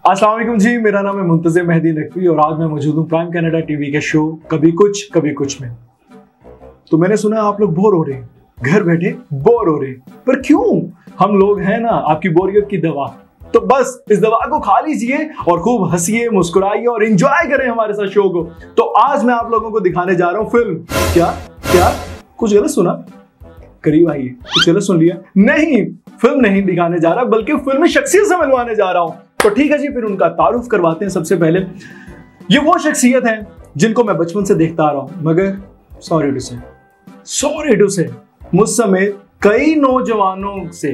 अस्सलाम वालेकुम जी, मेरा नाम है मुंतज़िर मेहदी नकवी और आज मैं मौजूद हूँ प्राइम कनाडा टीवी के शो कभी कुछ में। तो मैंने सुना आप लोग बोर हो रहे हैं, घर बैठे बोर हो रहे हैं, पर क्यों? हम लोग हैं ना आपकी बोरियत की दवा। तो बस इस दवा को खा लीजिए और खूब हंसिए, मुस्कुराइए और एंजॉय करें हमारे साथ शो को। तो आज मैं आप लोगों को दिखाने जा रहा हूँ फिल्म। क्या क्या कुछ गलत सुना? करीब आइए, कुछ गलत सुन लिया? नहीं, फिल्म नहीं दिखाने जा रहा बल्कि फिल्मी शख्सियत से मिलवाने जा रहा हूँ। तो ठीक है जी, फिर उनका तारुफ करवाते हैं। सबसे पहले ये वो शख्सियत है जिनको मैं बचपन से देखता आ रहा हूं, मगर सॉरी टू से मुझ समेत कई नौजवानों से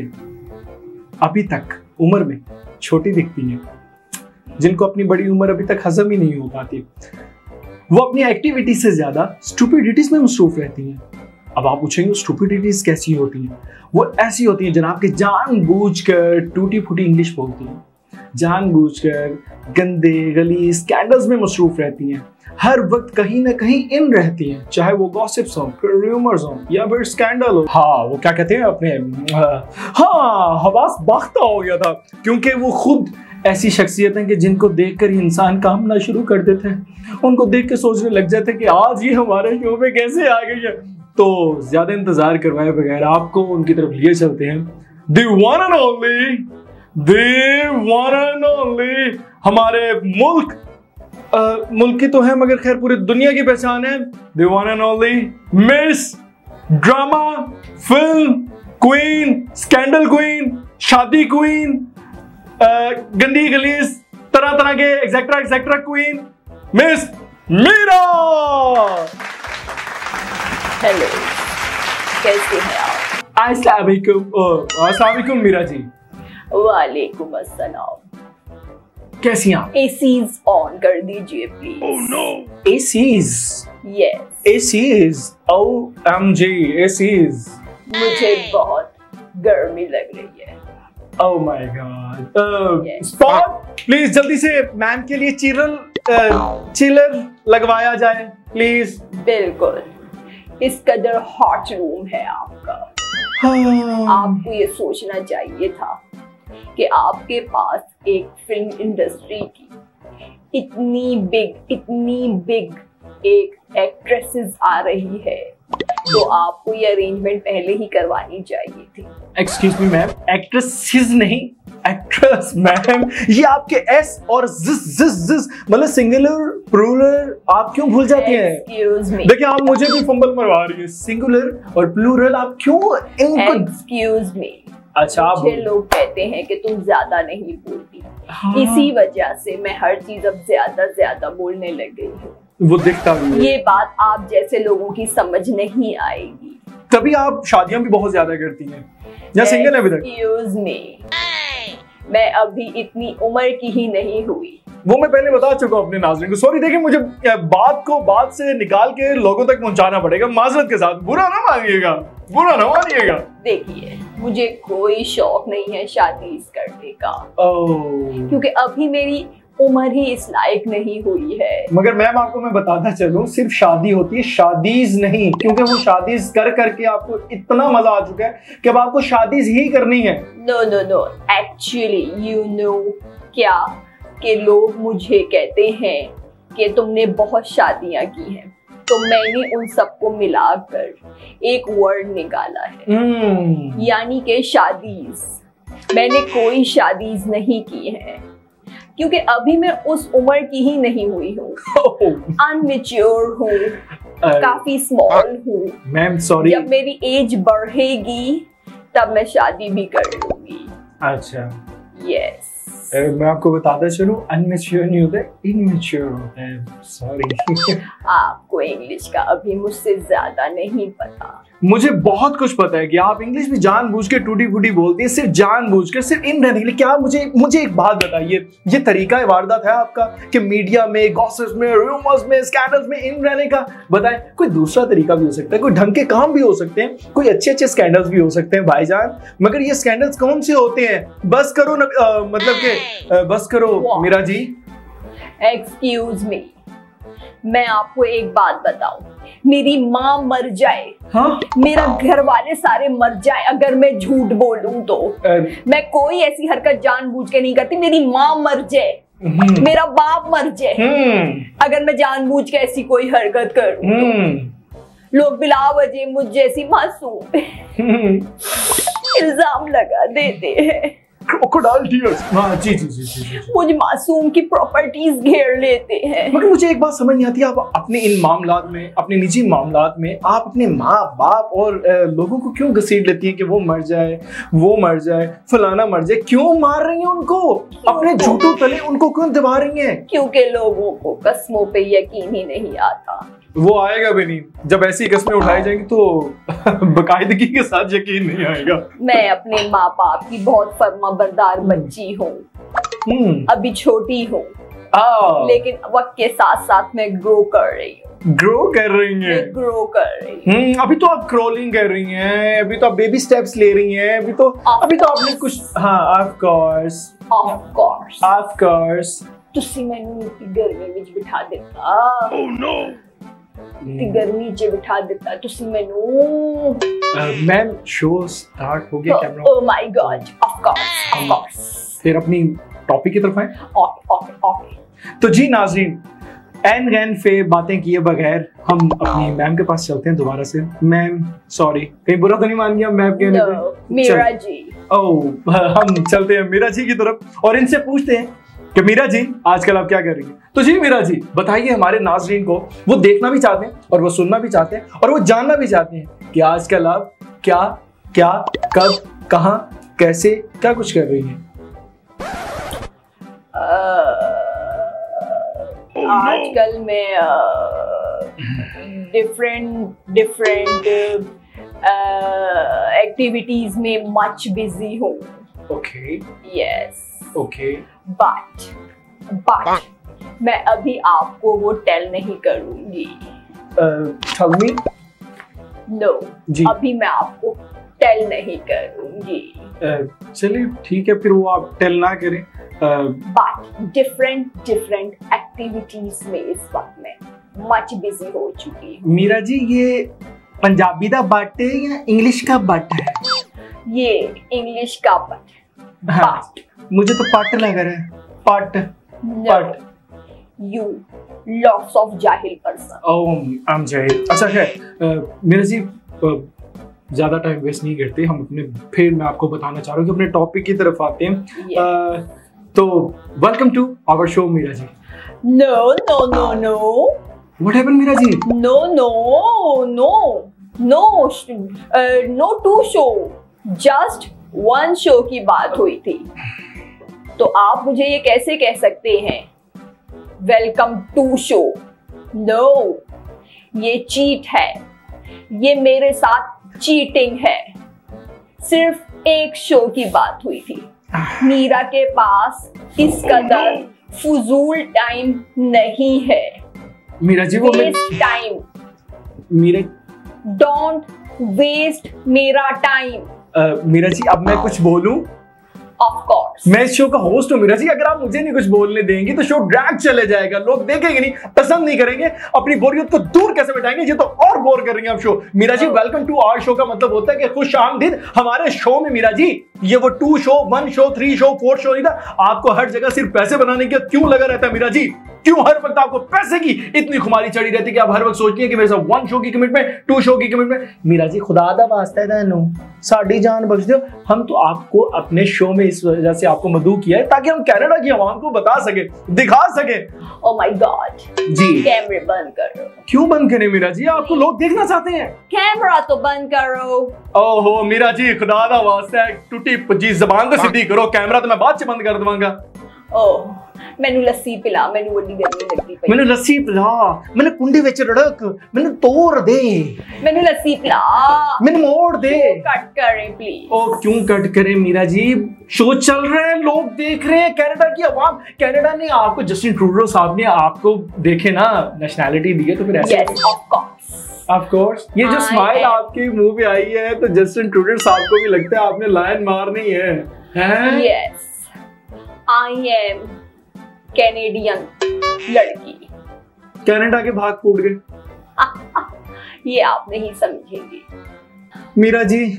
अभी तक उम्र में छोटी दिखती हैं, जिनको अपनी बड़ी उम्र अभी तक हजम ही नहीं हो पाती। वो अपनी एक्टिविटी से ज्यादा स्टुपिडिटीज में मसरूफ रहती हैं। अब आप पूछेंगे स्टुपिडिटीज कैसी होती हैं? वो ऐसी होती हैं जनाब के जानबूझकर टूटी फूटी इंग्लिश बोलती हैं, जानबूझकर गंदे गली स्कैंडल्स में मसरूफ रहती हैं, हर वक्त कहीं ना कहीं इन रहती हैं, चाहे वो गॉसिप्स हो, फिर रूमर्स हो या फिर स्कैंडल हो। हाँ, वो क्या कहते हैं अपने हवास बाख्ता हो गया था, क्योंकि वो खुद ऐसी शख्सियत हैं कि जिनको देखकर ही इंसान कामना शुरू कर देते हैं। उनको देख के सोचने लग जाते हैं कि आज ये हमारे शो में कैसे आ गई है। तो ज्यादा इंतजार करवाए बगैर आपको उनकी तरफ लिए चलते हैं। The one and only हमारे मुल्क की तो है मगर खैर पूरी दुनिया की पहचान है। The one and only Miss drama film queen, scandal queen, शादी क्वीन, गंदी गलीज तरह तरह के etcetera queen, Miss Meera. Hello, कैसे हैं आप? अस्सलाम वालेकुम मीरा जी। वालेकुम अस्सलाम। कैसी हैं? एसीज ऑन कर दीजिए please. Oh no, ACs. Yes, ACs. OMG, ACs. मुझे बहुत गर्मी लग रही है। Oh my God. Spot please जल्दी से मैम के लिए चिलर लगवाया जाए प्लीज। बिल्कुल, इस कदर हॉट रूम है आपका। आपको ये सोचना चाहिए था कि आपके पास एक फिल्म इंडस्ट्री की इतनी बिग एक एक्ट्रेसेस आ रही है, तो आपको ये अरेंजमेंट पहले ही करवानी चाहिए थी। एक्सक्यूज मी मैम, एक्ट्रेसेस नहीं, एक्ट्रेस मैम। ये आपके एस और जिस मतलब सिंगुलर प्लूरल आप क्यों भूल जाती हैं? Excuse me. देखिए आप मुझे भी फंबल मरवा रही है। सिंगुलर और प्लूरल आप क्यों इनको? Excuse me. अच्छा, मुझे लोग कहते हैं कि तुम ज्यादा नहीं बोलती। हाँ। इसी वजह से मैं हर चीज अब ज्यादा बोलने लग गई हूँ। वो दिखता भी है। ये बात आप जैसे लोगों की समझ नहीं आएगी। तभी आप शादियां भी बहुत ज्यादा करती हैं या सिंगल है अभी तक? एक्सक्यूज मी, मैं अभी इतनी उम्र की ही नहीं हुई। वो मैं पहले बता चुका हूँ अपने नाज़रीन को। सॉरी, देखिए मुझे बात से निकाल के लोगों तक पहुंचाना पड़ेगा, माजरत के साथ। बुरा ना मानिएगा। देखिए, मुझे कोई शौक नहीं है शादी करने का, क्योंकि अभी मेरी उम्र ही इस लायक नहीं हुई है। मगर मैम आपको मैं बताता चलूं, सिर्फ शादी होती है, शादीज नहीं, क्योंकि वो शादीज कर करके आपको इतना मजा आ चुका है कि अब आपको शादीज ही करनी है। नो, एक्चुअली यू नो क्या कि लोग मुझे कहते हैं कि तुमने बहुत शादियां की हैं, तो मैंने उन सबको मिलाकर एक वर्ड निकाला है, यानी कि शादीज। मैंने कोई शादीज नहीं की है, क्योंकि अभी मैं उस उम्र की ही नहीं हुई हूँ। अनमेच्योर हूँ, काफी स्मॉल हूँ। मैम सॉरी, जब मेरी एज बढ़ेगी तब मैं शादी भी कर लूंगी। अच्छा, यस। मैं आपको बताता चलूं, अनमेच्योर नहीं होता, इनमेच्योर होता है। सॉरी। आपको इंग्लिश का अभी मुझसे ज्यादा नहीं पता। मुझे बहुत कुछ पता है कि आप इंग्लिश भी जानबूझ के टूटी फूटी बोलती है, सिर्फ जानबूझकर, सिर्फ इन रहने के लिए। क्या मुझे एक बात बताइए, ये तरीका वारदात है आपका कि मीडिया में, गॉसिप्स में, रूमर्स में, स्कैंडल्स में इन रहने का? बताएं, कोई दूसरा तरीका भी हो सकता है, कोई ढंग के काम भी हो सकते हैं, कोई अच्छे स्कैंडल्स भी हो सकते हैं भाईजान। मगर ये स्कैंडल्स कौन से होते हैं? बस करो मतलब के बस करो मीरा जी। एक्सक्यूज मी, मैं आपको एक बात बताऊं, मेरी माँ मर जाए, हाँ? मेरा घर वाले सारे मर जाए, अगर मैं झूठ बोलूं तो मैं कोई ऐसी हरकत जानबूझ के नहीं करती। मेरी माँ मर जाए, मेरा बाप मर जाए, अगर मैं जानबूझ के ऐसी कोई हरकत करूं लोग बिला वजह मुझ जैसी मासूम इल्जाम लगा देते हैं। Crocodile tears. हाँ जी जी जी जी, जी। मुझे मासूम की प्रॉपर्टीज घेर लेते हैं। मगर मुझे एक बात समझ नहीं आती, आप अपने इन मामलात में, अपने निजी मामलात में आप अपने माँ बाप और लोगों को क्यों घसीट लेती हैं कि वो मर जाए, वो मर जाए, फलाना मर जाए? क्यों मार रही हैं उनको? अपने झूठों तले उनको क्यों दबा रही हैं? क्योंकि लोगों को कस्मों पे यकीन ही नहीं आता। वो आएगा भी नहीं, जब ऐसी कस्में उठाई जाएंगी तो बाकायदगी के साथ यकीन नहीं आएगा। मैं अपने माँ बाप की बहुत फर्मा बरदार बच्ची हूँ, अभी छोटी हूँ, लेकिन वक्त के साथ साथ मैं ग्रो कर रही हूँ। ग्रो कर रही हैं? ग्रो कर रही हूँ। अभी तो आप क्रॉलिंग कर रही हैं, अभी तो आप बेबी स्टेप्स ले रही हैं, अभी तो आपने कुछ, हाँ ऑफ कोर्स तुसी मैनू गर्मी विच बिठा दिता। गर्मी च बिठा दिता तुसी मैनू। मैम शो स्टार्ट हो गया, camera. Oh my God, of course. फिर अपनी टॉपिक की तरफ आए। ओके। तो जी नाज़रीन, एन गैन फे बातें किए बगैर हम अपनी मैम के पास चलते हैं दोबारा से। मैम सॉरी, कहीं बुरा तो नहीं मान गया मैम कहने पे? मीरा जी। ओह, हम चलते हैं मीरा जी की तरफ और इनसे पूछते हैं कि मीरा जी आजकल आप क्या कर रही हैं? तो जी मीरा जी बताइए हमारे नाज़रीन को, वो देखना भी चाहते हैं और वो सुनना भी चाहते हैं और वो जानना भी चाहते हैं कि आजकल आप क्या क्या कब कहां कैसे क्या कुछ कर रही हैं। आजकल मैं डिफरेंट एक्टिविटीज में मच बिजी हूँ। ओके यस ओके, बट मैं अभी आपको वो टेल नहीं करूंगी। tell me? नो जी। अभी मैं आपको टेल नहीं करूंगी। चलिए ठीक है, फिर वो आप टेल ना करें। बट डिफरेंट एक्टिविटीज में इस वक्त मैं मच बिजी हो चुकी हूँ। मीरा जी ये पंजाबी का बट है या इंग्लिश का बट है? ये इंग्लिश का बट। हाँ, मुझे तो पट लग रहा है। पट। You lots of जाहिल पर्सन। ओह आई एम जाहिल। अच्छा है मीरा जी, ज्यादा टाइम वेस्ट नहीं करते हम अपने, फिर मैं आपको बताना चाह रहा हूँ कि अपने टॉपिक की तरफ आते हैं। तो welcome to our show Meera ji. No what happened Meera ji? no two show, just one show की बात हुई थी। तो आप मुझे ये कैसे कह सकते हैं वेलकम टू शो? नो, ये चीट है, ये मेरे साथ चीटिंग है। सिर्फ एक शो की बात हुई थी। मीरा के पास इस कदर फजूल टाइम नहीं है। मीरा जी वो टाइम, मीरा डोंट वेस्ट मेरा टाइम। मीरा जी अब मैं कुछ बोलूं? ऑफ कोर्स, मैं इस शो का होस्ट हूँ मीरा जी, अगर आप मुझे नहीं कुछ बोलने देंगी तो शो ड्रैग चले जाएगा, लोग देखेंगे नहीं, पसंद नहीं करेंगे, अपनी बोरियत को दूर कैसे बिठाएंगे? ये तो और बोर कर रही हैं आप show. Meera ji welcome to our show का मतलब होता है कि खुश आमदीद हमारे शो में। मीरा जी ये वो 2 शो 1 शो 3 शो 4 शो नहीं था। आपको हर जगह सिर्फ पैसे बनाने के क्यों लगा रहता है मीरा जी? क्यों हर वक्त आपको पैसे की इतनी खुमारी चढ़ी रहती है कि आप हर वक्त सोचती है कि मेरे साथ 1 शो की कमिटमेंट, 2 शो की कमिटमेंट? मीरा जी खुदा दा वास्ता है तैनू साडी जान बख्श दो। हम तो आपको अपने शो में इस वजह से आपको मदऊ किया है ताकि हम कनाडा की आवाम को बता सके, दिखा सके। ओह माय गॉड जी, कैमरे बंद करो। क्यों बंद करें मीरा जी? आपको लोग देखना चाहते हैं। कैमरा तो बंद करो। ओहो मीरा जी खुदा दा वास्ता है, टूटी पुजी जबान तो सीधी करो, कैमरा तो मैं बाद से बंद कर दूंगा। ओह मैनू लस्सी पिला, मैनू बड़ी गर्मी लगदी पई। मैनू लस्सी पिला, मैनू कुंडी विच रड़क, मैनू तोड़ दे, मैनू लस्सी पिला, मैनू मोड़ दे। कट करें प्लीज। ओ क्यों कट करें मीरा जी? शो चल रहे हैं, लोग देख रहे हैं, कनाडा की आवाम। कनाडा ने आपको, जस्टिन ट्रूडो साहब ने आपको देखे ना, नेशनैलिटी दी है, तो फिर ऐसे यस ऑफ कोर्स। ये जो स्माइल आपके मुंह पे आई है तो जस्टिन ट्रूडो साहब को भी लगता है आपने लाइन मारनी है, हैं? यस आई एम कैनेडियन लड़की। कनाडा के भाग फूट गए। ये आप नहीं समझेंगे। मीरा जी,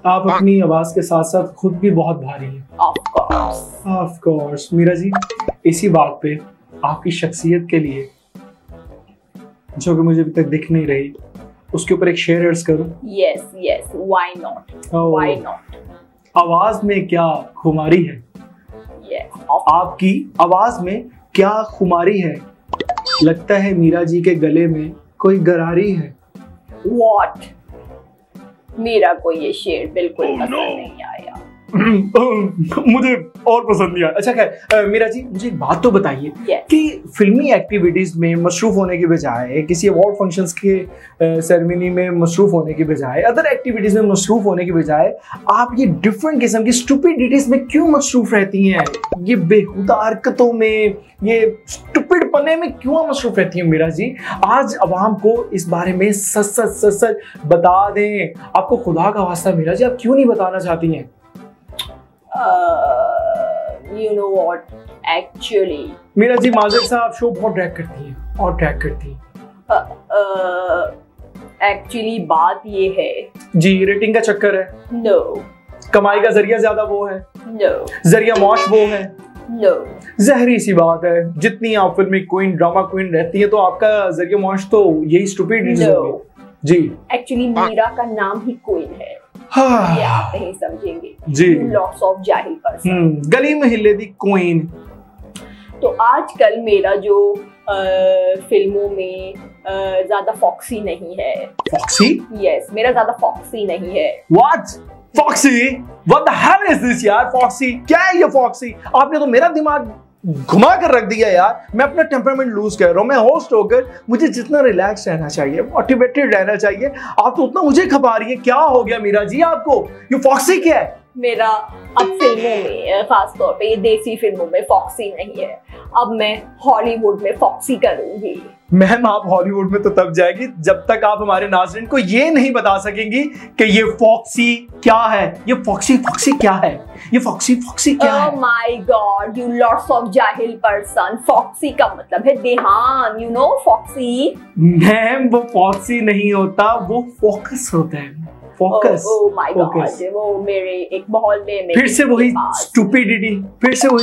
आप अपनी आवाज के साथ साथ खुद भी बहुत भारी हैं। ऑफ कोर्स मीरा जी, इसी बात पे आपकी शख्सियत के लिए, जो कि मुझे अभी तक दिख नहीं रही, उसके ऊपर एक शेर अर्ज करूं? Yes yes, why not, why not. आवाज में क्या खुमारी है? यस, आपकी आवाज में क्या खुमारी है? लगता है मीरा जी के गले में कोई गरारी है। व्हाट? मीरा को ये शेर बिल्कुल पसंद नहीं आया। मुझे और पसंद नहीं आया। अच्छा खैर, मीरा जी मुझे एक बात तो बताइए कि फिल्मी एक्टिविटीज में मसरूफ होने के बजाय, किसी अवार्ड फंक्शंस के सेरेमनी में मसरूफ होने के बजाय, अदर एक्टिविटीज में मसरूफ होने के बजाय आप ये डिफरेंट किस्म की स्टूपिडिटीज में क्यों मसरूफ रहती हैं? ये बेहुदा हरकतों में, ये स्टूपिड पने में क्यों मसरूफ रहती हैं मीरा जी? आज अवाम को इस बारे में सच बता दें। आपको खुदा का वास्ता मीरा जी, आप क्यों नहीं बताना चाहती हैं? You know what? Actually, Meera ji Majid साहब शो बहुत ड्रैग करती हैं और ड्रैग करती हैं। Actually बात ये है जी, रेटिंग का चक्कर है। No, कमाई का जरिया ज्यादा वो है। no, जरिया मौश वो है। no. जहरी सी बात है, जितनी आप फिल्मी क्वीन, ड्रामा क्वीन रहती है तो आपका जरिया मौश तो यही स्टूपिडिटीज होगी। जी, Actually मीरा का नाम ही क्वीन है। ये आप नहीं समझेंगे जी। लॉट्स ऑफ जाहिल पर्सन। गली में हिले दी क्वीन। तो आजकल मेरा जो फिल्मों में ज्यादा फॉक्सी नहीं है। फॉक्सी? यस, मेरा ज्यादा फॉक्सी नहीं है। What? Foxy? What the hell is this यार? फॉक्सी क्या है ये फॉक्सी? आपने तो मेरा दिमाग घुमा कर रख दिया यार। मैं अपना टेम्परामेंट लूज कर रहा हूँ। मैं होस्ट होकर मुझे जितना रिलैक्स रहना चाहिए, मोटिवेटेड रहना चाहिए, आप तो उतना मुझे खपा रही है। क्या हो गया मीरा जी आपको? ये फॉक्सी क्या है? मेरा अब फिल्मों में, खास तौर पे ये देसी फिल्मों में फॉक्सी नहीं है। अब मैं हॉलीवुड में फॉक्सी करूंगी। मैम आप हॉलीवुड में तो तब जाएगी जब तक आप हमारे नाज़रीन को ये नहीं बता सकेंगी कि ये फॉक्सी क्या है। ये फॉक्सी क्या है? ये फॉक्सी क्या है? Oh my God, you lots of जाहिल पर्सन। फॉक्सी का मतलब है ध्यान, you know फॉक्सी। मैम वो फॉक्सी नहीं होता, वो फोकस होता है। फोकस। Oh my God, वो मेरे एक मोहल्ले में फिर से वही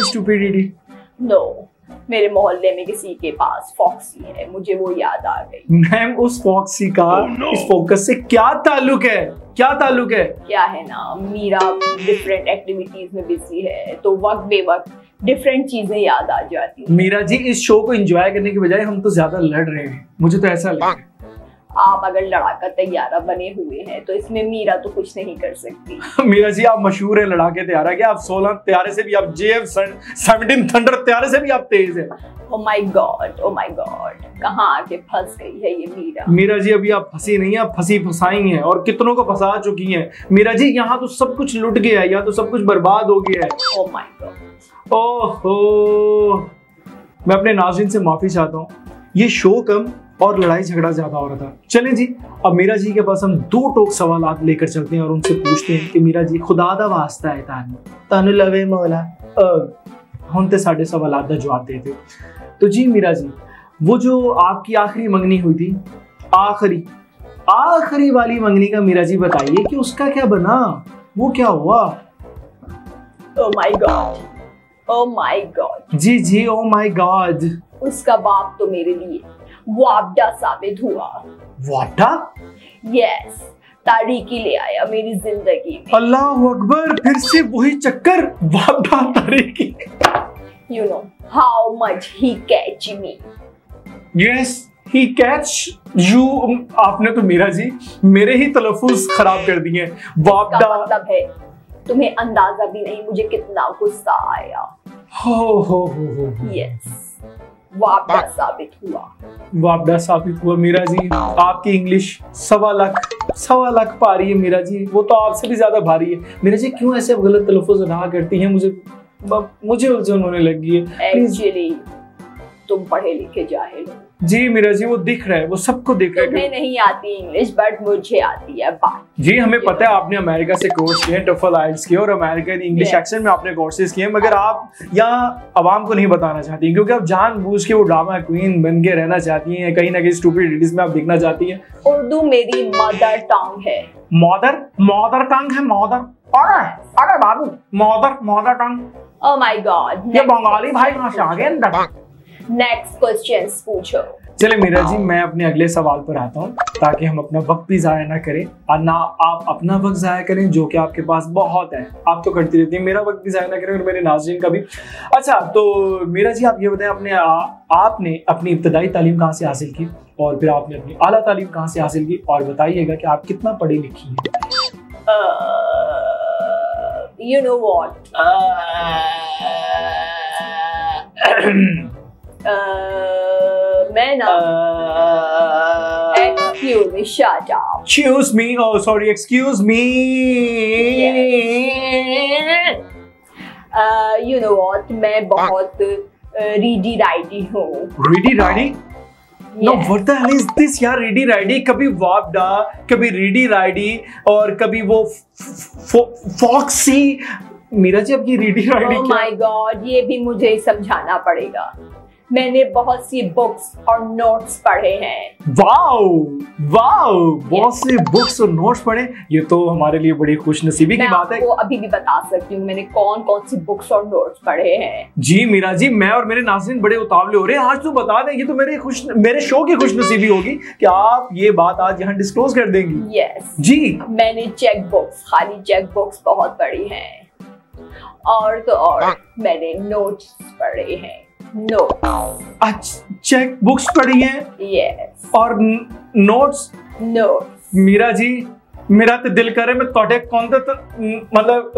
स्टूपिडिटी। नो, मेरे मोहल्ले में किसी के पास फॉक्सी है, मुझे वो याद आ गई। मैम उस फॉक्सी का इस फोकस से क्या ताल्लुक है? क्या है ना, मीरा डिफरेंट एक्टिविटीज में बिजी है तो वक्त बेवक्त डिफरेंट चीजें याद आ जाती हैं। मीरा जी इस शो को एंजॉय करने के बजाय हम तो ज्यादा लड़ रहे हैं, मुझे तो ऐसा लग रहा है। आप अगर लड़ाका तैयारा बने हुए हैं तो इसमें मीरा तो कुछ नहीं कर सकती। मीरा जी आप मशहूर है लड़ाके तैयारा, क्या आप 16 त्यारे से भी, आप JF-17 थंडर त्यारे से भी आप तेज है। ओ माय गॉड, कहाँ आके फंस गई है ये मीरा। मीरा जी अभी आप फंसी नहीं है, आप फंसी फंसाई हैं और कितनों को फंसा चुकी हैं। मीरा जी यहाँ तो सब कुछ लुट गया है, यहाँ तो सब कुछ बर्बाद हो गया है। ओ माय गॉड। ओहो, मैं अपने नाज़रीन से माफी चाहता हूँ, ये शो कम और लड़ाई झगड़ा ज्यादा हो रहा था। चलें जी, अब मीरा जी के पास हम 2 टोक सवाल लेकर चलते हैं और उनसे पूछते हैं कि मीरा जी खुदा दा वास्ता है तानु लवे मौला हम ते साढ़े सवाल दा जवाब देते। तो जी मीरा जी, वो जो आपकी आखिरी मंगनी हुई थी, आखिरी वाली मंगनी का मीरा जी बताइए कि उसका क्या बना, वो क्या हुआ? ओ माय गॉड जी ओ माय गॉड। उसका बाप तो मेरे लिए वापडा साबित हुआ। वापडा? यस, तारीकी ले आया मेरी जिंदगी में। अल्लाह अकबर, फिर से वही चक्कर, वापडा तारीकी। You know how much he catch me. Yes, he catch you. आपने तो मीरा जी मेरे ही तलफ़ुज़ खराब कर दिए। वापडा मतलब है तुम्हें अंदाजा भी नहीं मुझे कितना गुस्सा आया। हो। यस, वापडा साबित हुआ मीरा जी। आपकी इंग्लिश 1.25 लाख पा रही है मीरा जी, वो तो आपसे भी ज्यादा भारी है। मीरा जी क्यों ऐसे गलत तलफ़ुज़ अदा करती हैं? मुझे उलझन होने लगी है। एक्चुअली तुम पढ़े लिखे जाहिल हो। जी मीरा जी, वो दिख रहा है, वो सबको दिख रहा है। तुम्हें नहीं आती इंग्लिश बट मुझे आती है बात। जी हमें पता है आपने अमेरिका से कोर्स किए, टफल आइल्स किए और अमेरिकन इंग्लिश एक्सेंट में आपने कोर्सेज किए, मगर आप यहाँ आवाम को नहीं बताना चाहती क्योंकि आप जानबूझ के वो ड्रामा क्वीन बन के रहना चाहती हैं, कहीं ना कहीं स्टूपिडिटीज में आप दिखना चाहती हैं। उर्दू मेरी मदर टंग है। मदर टंग है? अरे बाबू, mother tongue. Oh my God, ये बंगाली भाई कहाँ से आ गए? नेक्स्ट क्वेश्चंस पूछो। चले मीरा जी, मैं अपने अगले सवाल पर आता हूँ ताकि हम अपना वक्त भी जाया ना करें और ना आप अपना वक्त जाया करें जो कि आपके पास बहुत है। आप तो करती रहती हैं, मेरा वक्त भी जाया ना करें और मेरे नाज़रीन का भी। अच्छा तो मीरा जी आप ये बताएं, आपने अपनी इब्तदाई तालीम कहाँ से हासिल की और फिर आपने अपनी आला तालीम कहाँ से हासिल की, और बताइएगा कि आप कितना पढ़ी लिखी हैं। You know what? मैं ना excuse me, shut up. Excuse me, oh sorry, excuse me. You know what? मैं बहुत रीडी राइडी हूँ। रीडी राइडी? No, what the hell is this यार? रीडी राइडी, कभी वापडा, कभी रीडी राइडी और कभी वो फॉक्सी। मीरा जी अब ये रीडी राइडी Oh my God, ये भी मुझे समझाना पड़ेगा। मैंने बहुत सी बुक्स और नोट्स पढ़े हैं। वाओ वाओ, बहुत से बुक्स और नोट्स पढ़े, ये तो हमारे लिए बड़ी खुशनसीबी की बात है। मैं आपको अभी भी बता सकती हूँ मैंने कौन कौन सी बुक्स और नोट्स पढ़े हैं। जी मीरा जी, मैं और मेरे नाज़रीन बड़े उतावले हो रहे हैं, आज तो बता दें, ये तो मेरे शो की खुशनसीबी होगी कि आप ये बात आज यहाँ डिस्क्लोज कर देंगी। यस जी, मैंने चेक बुक्स, खाली चेक बुक्स बहुत पढ़ी हैं, और तो और मैंने नोट्स पढ़े हैं। चेक बुक्स पढ़ी हैं? यस। और नोट्स? मीरा जी मेरा तो दिल करे मैं तोड़े कौन तो मतलब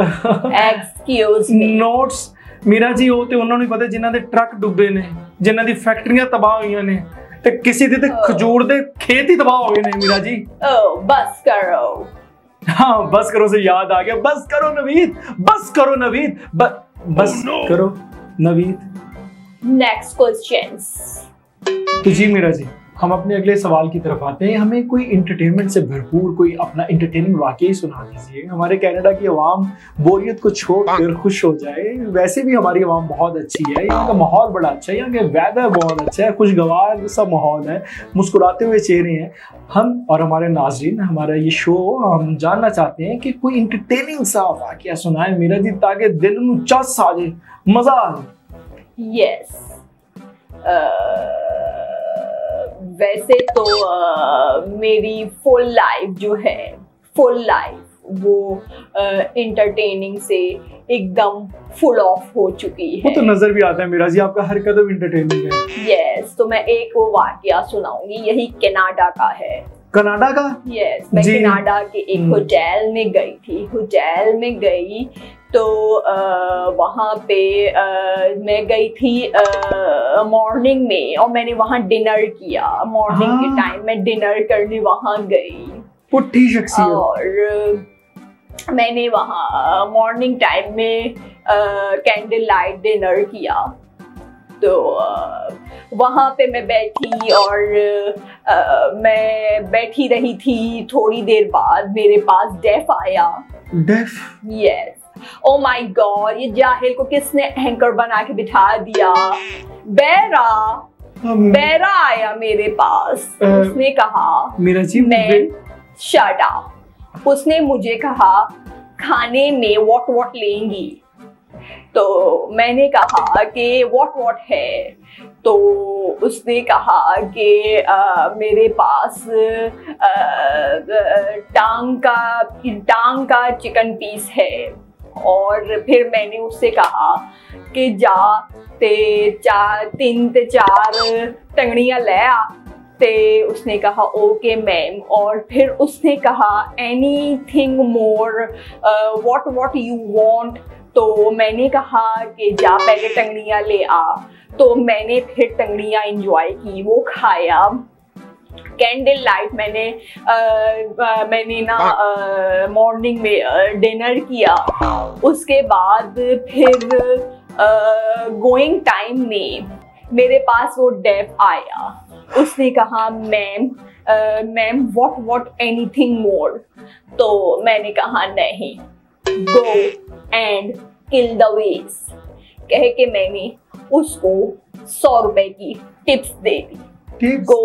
excuse me. Notes Meera ji होते उन्होंने पता जिन्हां दे ट्रक डुबे ने, जिन्हां दी फैक्ट्रियां तबाह हुई ने, ते किसी दे खजूर दे खेत ही तबाह हो गए ने। मीरा जी ओ बस करो। हाँ बस करो से याद आ गया, बस करो नवीद, बस करो नवीद, बस करो नवीद। Next questions. तो जी मीरा जी हम अपने अगले सवाल की तरफ आते हैं। हमें कोई इंटरटेनमेंट से भरपूर कोई अपना इंटरटेनिंग वाकई सुना दीजिए। हमारे कनाडा की आवाम बोरियत को छोड़कर खुश हो जाए। वैसे भी हमारी आवाम बहुत अच्छी है, यहाँ का माहौल बड़ा अच्छा है, यहाँ के वेदर बहुत अच्छा है, खुशगवार सा माहौल है, मुस्कुराते हुए चेहरे हैं। हम और हमारे नाजरीन, हमारा ये शो हम जानना चाहते हैं कि कोई इंटरटेनिंग सा वाकया सुनाए मीरा जी, ताकि दिल में चस आ जाए, मजा आ जाए। यस वैसे तो मेरी फुल लाइफ जो है, फुल लाइफ वो इंटरटेनिंग से एकदम फुल ऑफ हो चुकी है। वो तो नजर भी आता है मीरा जी, आपका हर कदम इंटरटेनिंग है। यस तो मैं एक वो वाकया सुनाऊंगी, यही कनाडा का है। कनाडा का? यस मैं कनाडा के एक होटल में गई थी। होटल में गई तो वहाँ पे मैं गई थी मॉर्निंग में, और मैंने वहाँ डिनर किया। मॉर्निंग के टाइम मैं डिनर करने वहाँ गई। पुट्ठी शख्सियत। और मैंने वहाँ मॉर्निंग टाइम में कैंडल लाइट डिनर किया। तो वहाँ पे मैं बैठी और मैं बैठी रही थी। थोड़ी देर बाद मेरे पास डेफ आया। डेफ? यस। ओ माय गॉड, ये जाहिल को किसने एंकर बना के बिठा दिया। बैरा आया मेरे पास। उसने कहा मीरा जी मैं शट अप। उसने मुझे कहा खाने में व्हाट लेंगी। तो मैंने कहा कि व्हाट है। तो उसने कहा कि मेरे पास टांग का चिकन पीस है। और फिर मैंने उससे कहा कि जा ते 3 ते 4 टंगड़ियां ले आ। ते उसने कहा ओके मैम। और फिर उसने कहा anything more, what you want. तो मैंने कहा कि जा पहले टंगड़ियां ले आ। तो मैंने फिर टंगड़ियां एंजॉय की, वो खाया। कैंडल लाइट मैंने ना मॉर्निंग में डिनर किया। उसके बाद फिर गोइंग टाइम में मेरे पास वो डेफ आया, उसने कहा मैम व्हाट एनीथिंग मोर। तो मैंने कहा नहीं, go and kill the ways, कह के मैंने उसको 100 रुपए की tips they the. Go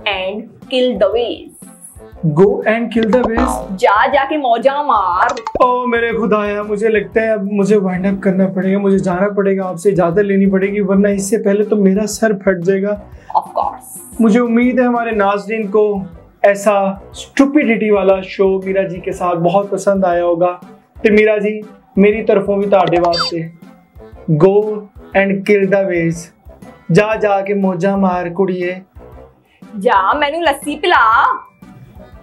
and kill the ways, go and kill the ways, जाके मौजा मार। ओ मेरे खुदाया, मुझे लगता है अब मुझे वाइंड अप करना पड़ेगा, मुझे जाना पड़ेगा, आपसे इजाजत लेनी पड़ेगी, वरना इससे पहले तो मेरा सर फट जाएगा। Of course. मुझे उम्मीद है हमारे नाज़रीन को ऐसा स्टुपिडिटी वाला शो मीरा जी के साथ बहुत पसंद आया होगा। तो मीरा जी, मेरी तरफों भी ताड़े वास्ते go and kill the ways, जा के मौजा मार कुड़िए, जा मैनू लस्सी पिला।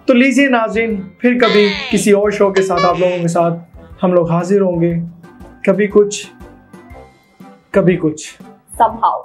तो लीजिए नाज़रीन, फिर कभी किसी और शो के साथ आप लोगों के साथ हम लोग हाजिर होंगे, कभी कुछ कभी कुछ, somehow